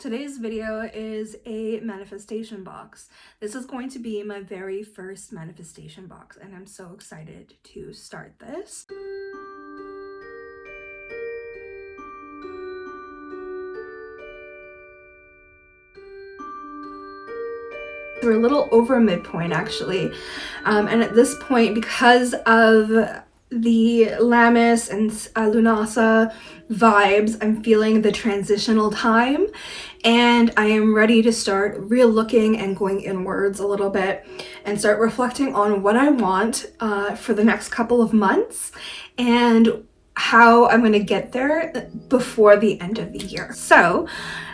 Today's video is a manifestation box. This is going to be my very first manifestation box, and I'm so excited to start this. We're a little over midpoint actually, and at this point, because of the Lammas and Lunasa vibes, I'm feeling the transitional time, and I am ready to start re-looking and going inwards a little bit and start reflecting on what I want for the next couple of months and how I'm going to get there before the end of the year. So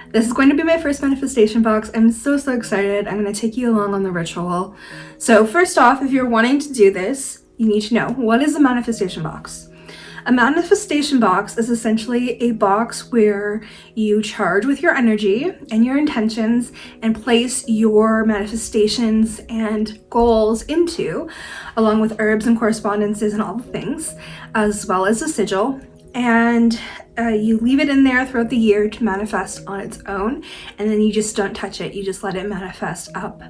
this is going to be my first manifestation box. I'm so excited. I'm going to take you along on the ritual. So first off, if you're wanting to do this, you need to know, what is a manifestation box? A manifestation box is essentially a box where you charge with your energy and your intentions and place your manifestations and goals into, along with herbs and correspondences and all the things, as well as a sigil. And you leave it in there throughout the year to manifest on its own, and then you just don't touch it. You just let it manifest up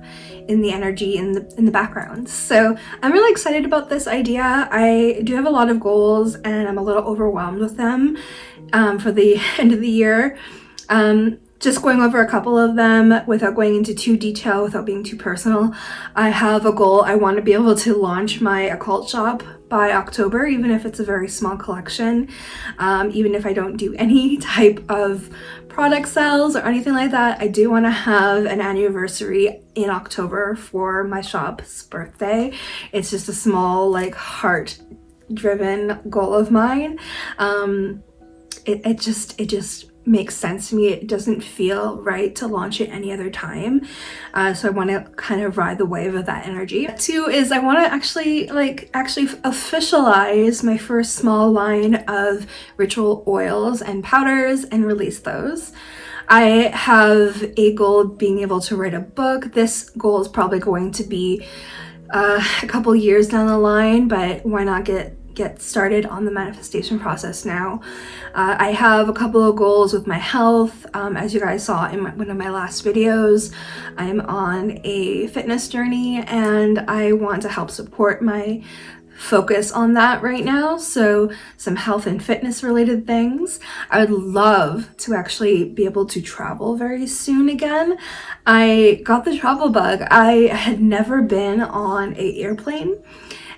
in the energy in the background. So I'm really excited about this idea. I do have a lot of goals and I'm a little overwhelmed with them for the end of the year. Just going over a couple of them without going into too detail, without being too personal. I have a goal. I want to be able to launch my occult shop by October, even if it's a very small collection, even if I don't do any type of product sales or anything like that. I do want to have an anniversary in October for my shop's birthday. It's just a small, like, heart-driven goal of mine. It just makes sense to me. It doesn't feel right to launch it any other time, so I want to kind of ride the wave of that energy. Two is I want to actually officialize my first small line of ritual oils and powders and release those. I have a goal of being able to write a book. This goal is probably going to be a couple years down the line, but why not get started on the manifestation process now. I have a couple of goals with my health. As you guys saw in one of my last videos, I'm on a fitness journey and I want to help support my focus on that right now. So some health and fitness related things. I would love to actually be able to travel very soon again. I got the travel bug. I had never been on an airplane,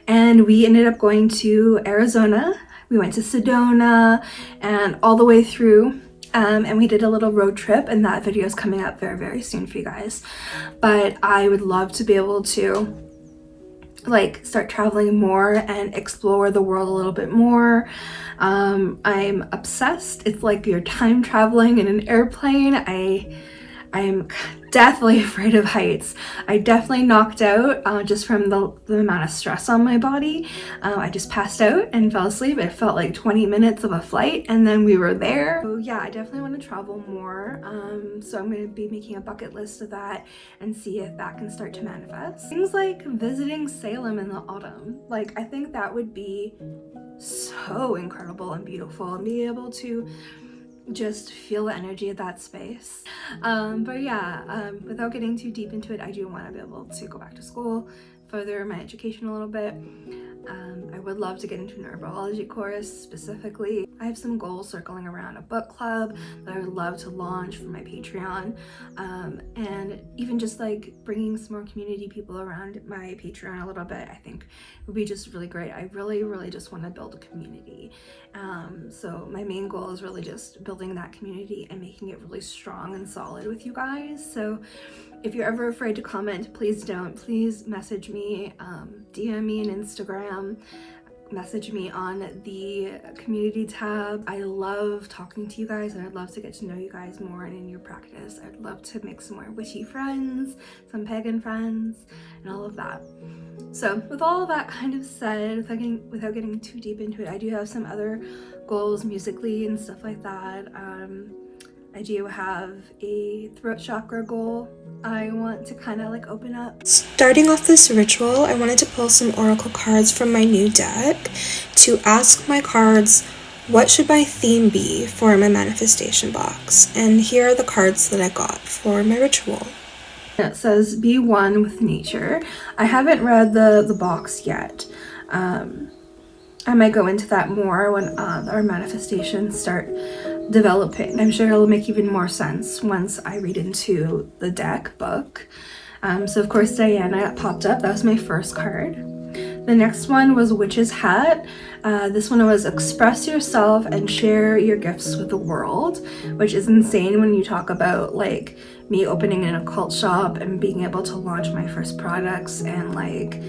and we ended up going to Arizona. We went to Sedona and all the way through, and we did a little road trip, and that video is coming up very soon for you guys. But I would love to be able to start traveling more and explore the world a little bit more. I'm obsessed. It's like you're time traveling in an airplane. I'm definitely afraid of heights. I definitely knocked out just from the amount of stress on my body. I just passed out and fell asleep. It felt like 20 minutes of a flight and then we were there. So yeah, I definitely want to travel more. So I'm going to be making a bucket list of that and see if that can start to manifest. Things like visiting Salem in the autumn. I think that would be so incredible and beautiful, and be able to just feel the energy of that space. But yeah, without getting too deep into it, I do want to be able to go back to school, further my education a little bit. I would love to get into an herbology course specifically. I have some goals circling around a book club that I would love to launch for my Patreon, and even just bringing some more community people around my Patreon a little bit. I think would be just really great. I really just want to build a community. So my main goal is really just building that community and making it really strong and solid with you guys. So if you're ever afraid to comment, please don't. Please message me, DM me on Instagram, message me on the community tab. I love talking to you guys, and I'd love to get to know you guys more and in your practice. I'd love to make some more witchy friends, some pagan friends, and all of that. So with all of that kind of said, without getting too deep into it, I do have some other goals musically and stuff like that. I do have a throat chakra goal I want to kind of open up. Starting off this ritual, I wanted to pull some oracle cards from my new deck to ask my cards What should my theme be for my manifestation box? And here are the cards that I got for my ritual. It says, be one with nature. I haven't read the box yet. I might go into that more when our manifestations start developing. I'm sure it'll make even more sense once I read into the deck book. So of course Diana popped up. That was my first card. The next one was Witch's Hat. This one was express yourself and share your gifts with the world, which is insane when you talk about like me opening an occult shop and being able to launch my first products, and like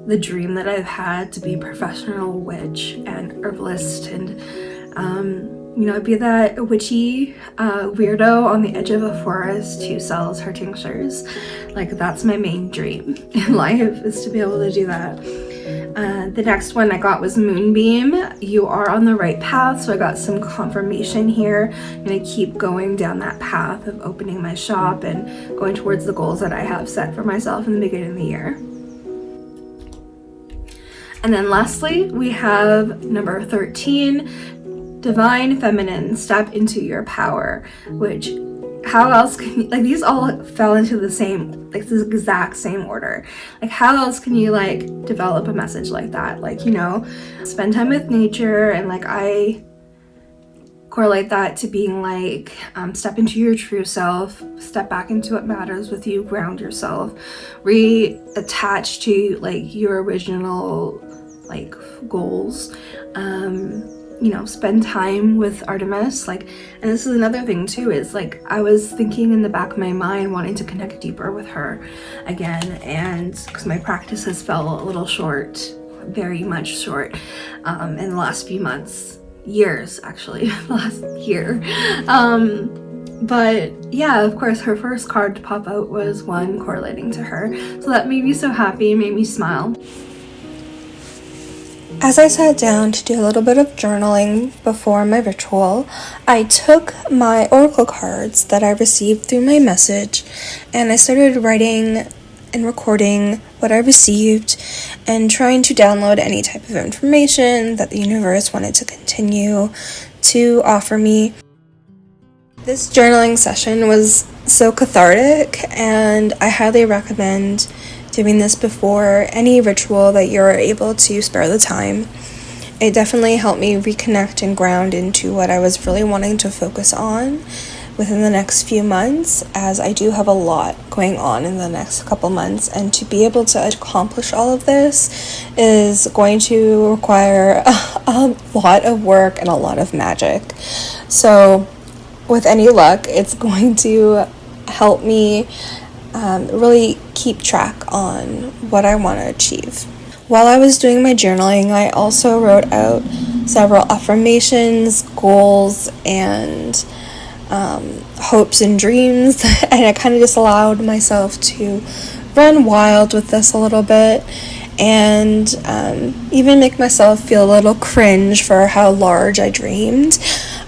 the dream that I've had to be a professional witch and herbalist, and be that witchy weirdo on the edge of a forest who sells her tinctures. Like, that's my main dream in life, is to be able to do that. The next one I got was Moonbeam. You are on the right path, so I got some confirmation here. I'm gonna keep going down that path of opening my shop and going towards the goals that I have set for myself in the beginning of the year. And then lastly, we have number 13, Divine Feminine, step into your power, which how else can you, like, these all fell into the same, like this exact same order. Like, how else can you like develop a message like that? Like, spend time with nature, and like I correlate that to being like step into your true self, step back into what matters with you, ground yourself, reattach to like your original like goals. Spend time with Artemis, like, and this is another thing too, is like I was thinking in the back of my mind wanting to connect deeper with her again, and because my practices fell a little short, very much short, in the last few months, years actually, last year. But yeah, of course, her first card to pop out was one correlating to her, so that made me so happy, made me smile. As I sat down to do a little bit of journaling before my ritual, I took my oracle cards that I received through my message, and I started writing and recording what I received and trying to download any type of information that the universe wanted to continue to offer me. This journaling session was so cathartic, and I highly recommend doing this before any ritual that you're able to spare the time. It definitely helped me reconnect and ground into what I was really wanting to focus on within the next few months, as I do have a lot going on in the next couple months, and to be able to accomplish all of this is going to require a lot of work and a lot of magic. So with any luck, it's going to help me really keep track on what I want to achieve. While I was doing my journaling, I also wrote out several affirmations, goals, and hopes and dreams, and I kind of just allowed myself to run wild with this a little bit, and even make myself feel a little cringe for how large I dreamed.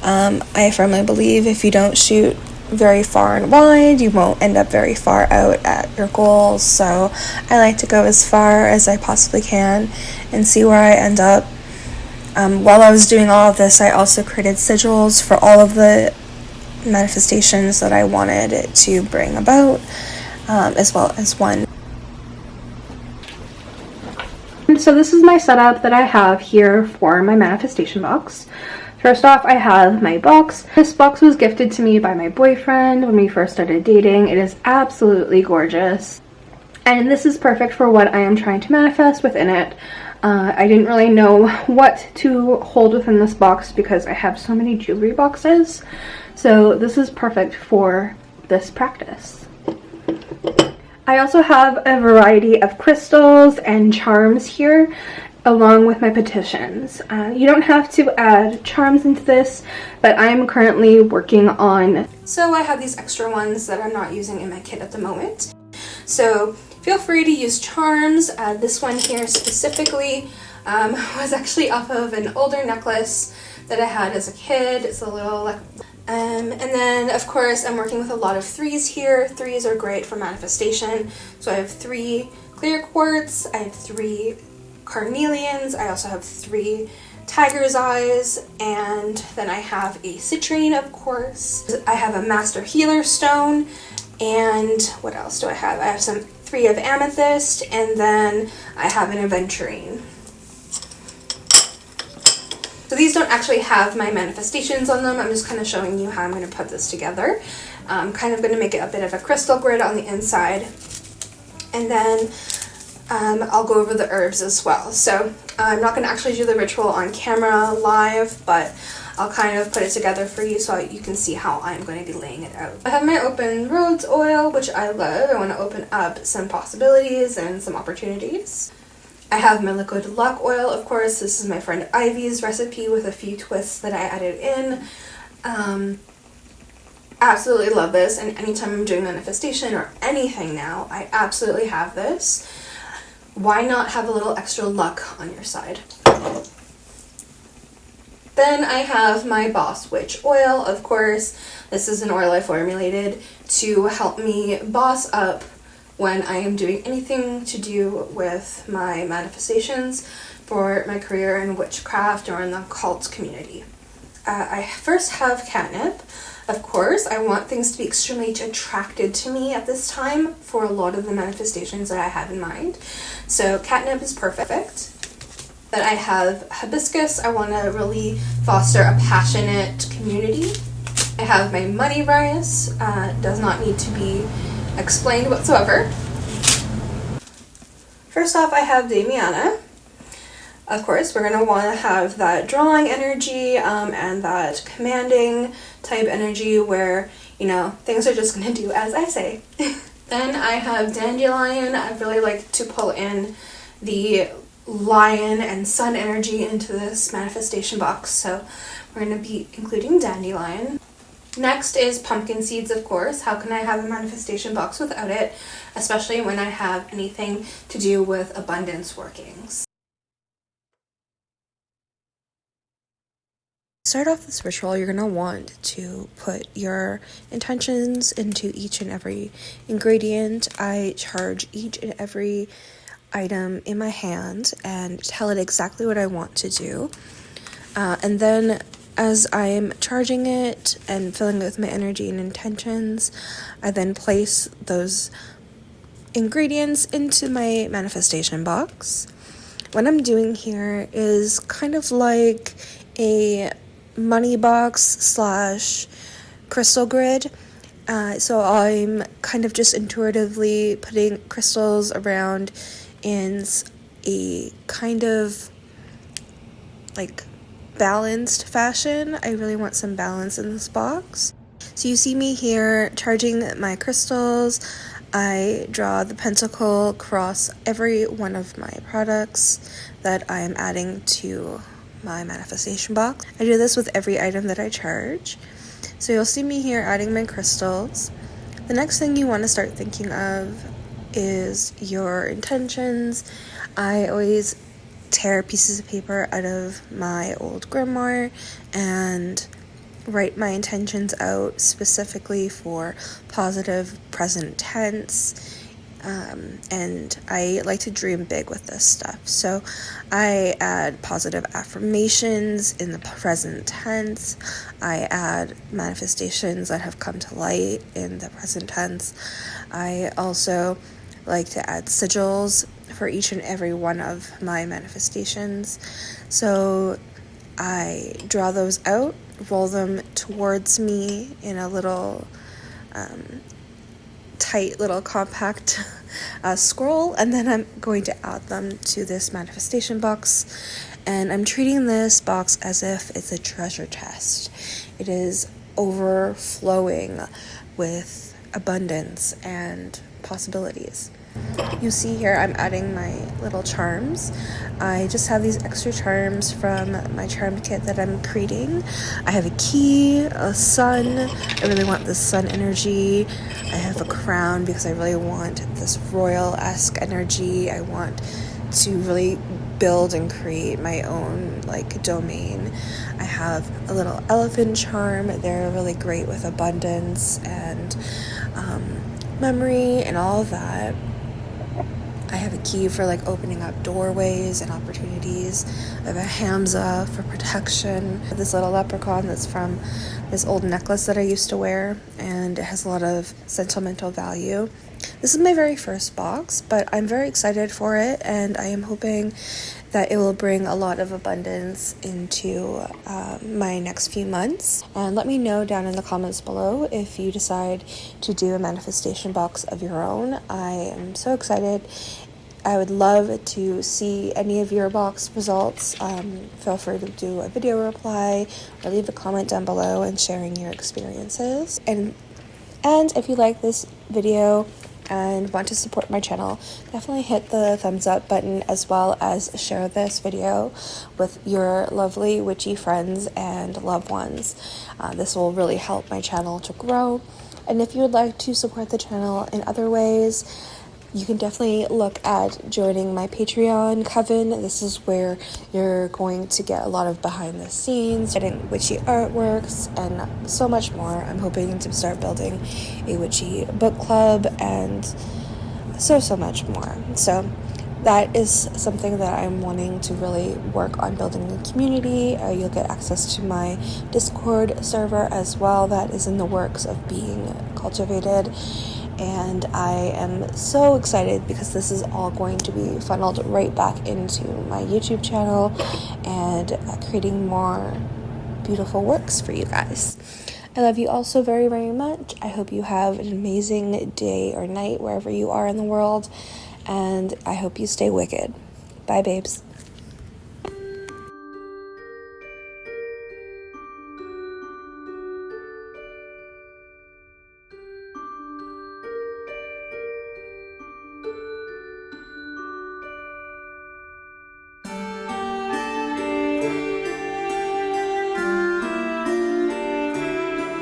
I firmly believe if you don't shoot very far and wide, you won't end up very far out at your goals. So I like to go as far as I possibly can and see where I end up. While I was doing all of this, I also created sigils for all of the manifestations that I wanted it to bring about, as well as one. So this is my setup that I have here for my manifestation box. First off, I have my box. This box was gifted to me by my boyfriend when we first started dating. It is absolutely gorgeous, and this is perfect for what I am trying to manifest within it. I didn't really know what to hold within this box because I have so many jewelry boxes, so this is perfect for this practice. I also have a variety of crystals and charms here, along with my petitions. You don't have to add charms into this, but I'm currently working on. So I have these extra ones that I'm not using in my kit at the moment. So feel free to use charms. This one here specifically was actually off of an older necklace that I had as a kid. It's a little like, and then of course I'm working with a lot of threes here. Threes are great for manifestation. So I have 3 clear quartz, I have 3 carnelians, I also have 3 tiger's eyes, and then I have a citrine, of course. I have a master healer stone, and what else do I have? I have some 3 of amethyst, and then I have an aventurine. So these don't actually have my manifestations on them. I'm just kind of showing you how I'm going to put this together. I'm kind of going to make it a bit of a crystal grid on the inside. And then I'll go over the herbs as well. So I'm not going to actually do the ritual on camera live, but I'll kind of put it together for you so you can see how I'm going to be laying it out. I have my open roads oil, which I love. I want to open up some possibilities and some opportunities. I have my liquid luck oil, of course. This is my friend Ivy's recipe with a few twists that I added in. Absolutely love this, and anytime I'm doing manifestation or anything now, I absolutely have this. Why not have a little extra luck on your side? Then I have my Boss Witch oil, of course. This is an oil I formulated to help me boss up when I am doing anything to do with my manifestations for my career in witchcraft or in the occult community. I first have catnip. Of course, I want things to be extremely attracted to me at this time for a lot of the manifestations that I have in mind. So catnip is perfect. Then I have hibiscus. I want to really foster a passionate community. I have my money rice. Does not need to be explained whatsoever. First off, I have Damiana. Of course, we're going to want to have that drawing energy and that commanding type energy where, you know, things are just going to do as I say. Then I have dandelion. I really like to pull in the lion and sun energy into this manifestation box, so we're going to be including dandelion. Next is pumpkin seeds, of course. How can I have a manifestation box without it, especially when I have anything to do with abundance workings? Start off this ritual, you're going to want to put your intentions into each and every ingredient. I charge each and every item in my hand and tell it exactly what I want to do. And then as I'm charging it and filling it with my energy and intentions, I then place those ingredients into my manifestation box. What I'm doing here is kind of like a money box / crystal grid. So I'm kind of just intuitively putting crystals around in a kind of like balanced fashion. I really want some balance in this box. So you see me here charging my crystals. I draw the pentacle across every one of my products that I am adding to my manifestation box. I do this with every item that I charge. So you'll see me here adding my crystals. The next thing you want to start thinking of is your intentions. I always tear pieces of paper out of my old grimoire and write my intentions out specifically for positive present tense. And I like to dream big with this stuff. So I add positive affirmations in the present tense. I add manifestations that have come to light in the present tense. I also like to add sigils for each and every one of my manifestations. So I draw those out, roll them towards me in a little tight little compact scroll, and then I'm going to add them to this manifestation box. And I'm treating this box as if it's a treasure chest. It is overflowing with abundance and possibilities. You see here I'm adding my little charms. I just have these extra charms from my charm kit that I'm creating. I have a key, a sun. I really want this sun energy. I have a crown because I really want this royal-esque energy. I want to really build and create my own domain. I have a little elephant charm. They're really great with abundance and memory and all of that. I have a key for like opening up doorways and opportunities. I have a Hamza for protection. I have this little leprechaun that's from this old necklace that I used to wear, and it has a lot of sentimental value. This is my very first box, but I'm very excited for it, and I am hoping that it will bring a lot of abundance into my next few months. And let me know down in the comments below if you decide to do a manifestation box of your own. I am so excited. I would love to see any of your box results. Feel free to do a video reply or leave a comment down below and sharing your experiences. And if you like this video and want to support my channel, definitely hit the thumbs up button, as well as share this video with your lovely witchy friends and loved ones. This will really help my channel to grow. And if you would like to support the channel in other ways, you can definitely look at joining my Patreon coven. This is where you're going to get a lot of behind the scenes, getting witchy artworks, and so much more. I'm hoping to start building a witchy book club and so much more. So that is something that I'm wanting to really work on, building a community. You'll get access to my Discord server as well. That is in the works of being cultivated. And I am so excited because this is all going to be funneled right back into my YouTube channel and creating more beautiful works for you guys. I love you all so very, very much. I hope you have an amazing day or night wherever you are in the world, and I hope you stay wicked. Bye, babes.